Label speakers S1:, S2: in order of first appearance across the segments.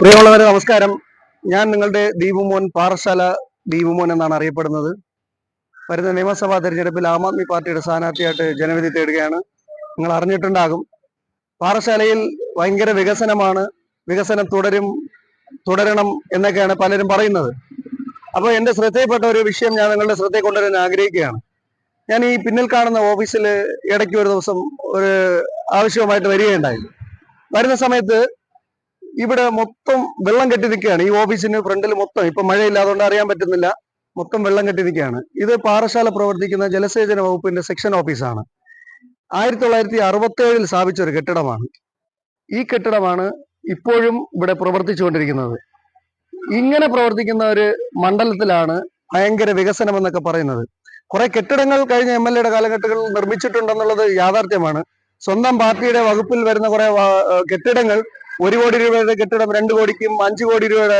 S1: പ്രിയമുള്ളവരെ നമസ്കാരം. ഞാൻ നിങ്ങളുടെ ദീപുമോൻ, പാറശാല ദീപുമോൻ എന്നാണ് അറിയപ്പെടുന്നത്. വരുന്ന നിയമസഭാ തെരഞ്ഞെടുപ്പിൽ ആം ആദ്മി പാർട്ടിയുടെ സ്ഥാനാർത്ഥിയായിട്ട് ജനവിധി തേടുകയാണ്. നിങ്ങൾ അറിഞ്ഞിട്ടുണ്ടാകും, പാറശാലയിൽ ഭയങ്കര വികസനമാണ്, വികസനം തുടരണം എന്നൊക്കെയാണ് പലരും പറയുന്നത്. അപ്പോൾ എൻ്റെ ശ്രദ്ധയിൽപ്പെട്ട ഒരു വിഷയം ഞാൻ നിങ്ങളുടെ ശ്രദ്ധയിൽ കൊണ്ടുവരാൻ ആഗ്രഹിക്കുകയാണ്. ഞാൻ ഈ പിന്നിൽ കാണുന്ന ഓഫീസിൽ ഇടയ്ക്ക് ഒരു ദിവസം ഒരു ആവശ്യവുമായിട്ട് വരികയുണ്ടായി. വരുന്ന സമയത്ത് ഇവിടെ മൊത്തം വെള്ളം കെട്ടി നിൽക്കുകയാണ്. ഈ ഓഫീസിന് ഫ്രണ്ടിൽ മൊത്തം, ഇപ്പൊ മഴയില്ലാതുകൊണ്ട് അറിയാൻ പറ്റുന്നില്ല, മൊത്തം വെള്ളം കെട്ടി നിൽക്കുകയാണ്. ഇത് പാറശാല പ്രവർത്തിക്കുന്ന ജലസേചന വകുപ്പിന്റെ സെക്ഷൻ ഓഫീസാണ്. 1967 സ്ഥാപിച്ച ഒരു കെട്ടിടമാണ്. ഈ കെട്ടിടമാണ് ഇപ്പോഴും ഇവിടെ പ്രവർത്തിച്ചുകൊണ്ടിരിക്കുന്നത്. ഇങ്ങനെ പ്രവർത്തിക്കുന്ന ഒരു മണ്ഡലത്തിലാണ് ഭയങ്കര വികസനം എന്നൊക്കെ പറയുന്നത്. കുറെ കെട്ടിടങ്ങൾ കഴിഞ്ഞ MLA കാലഘട്ടങ്ങളിൽ നിർമ്മിച്ചിട്ടുണ്ടെന്നുള്ളത് യാഥാർത്ഥ്യമാണ്. സ്വന്തം പാർട്ടിയുടെ വകുപ്പിൽ വരുന്ന കുറെ കെട്ടിടങ്ങൾ 1 കോടി രൂപയുടെ കെട്ടിടം 2 കോടിക്കും 5 കോടി രൂപയുടെ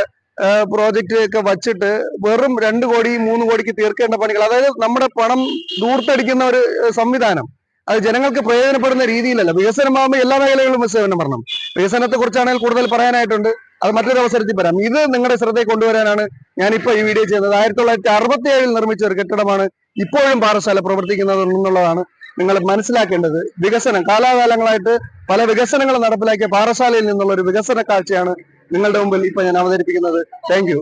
S1: പ്രോജക്റ്റ് ഒക്കെ വച്ചിട്ട് വെറും 2 കോടി 3 കോടിക്ക് തീർക്കേണ്ട പണികൾ, അതായത് നമ്മുടെ പണം ദൂർത്തടിക്കുന്ന ഒരു സംവിധാനം. അത് ജനങ്ങൾക്ക് പ്രയോജനപ്പെടുന്ന രീതിയിലല്ല. വികസനമാകുമ്പോൾ എല്ലാ മേഖലകളിലും വികസനം പറയണം. വികസനത്തെ കുറിച്ചാണെങ്കിൽ കൂടുതൽ പറയാനായിട്ടുണ്ട്, അത് മറ്റൊരു അവസരത്തിൽ പറയാം. ഇത് നിങ്ങളുടെ ശ്രദ്ധയിൽ കൊണ്ടുവരാനാണ് ഞാനിപ്പോ ഈ വീഡിയോ ചെയ്യുന്നത്. 1967 നിർമ്മിച്ച ഒരു കെട്ടിടമാണ് ഇപ്പോഴും പാറശാല പ്രവർത്തിക്കുന്നത് എന്നുള്ളതാണ് നിങ്ങൾ മനസ്സിലാക്കേണ്ടത്. വികസനം കാലാകാലങ്ങളായിട്ട് പല വികസനങ്ങളും നടപ്പിലാക്കിയ പാറശാലയിൽ നിന്നുള്ള ഒരു വികസന കാഴ്ചയാണ് നിങ്ങളുടെ മുമ്പിൽ ഇപ്പൊ ഞാൻ അവതരിപ്പിക്കുന്നത്. Thank you.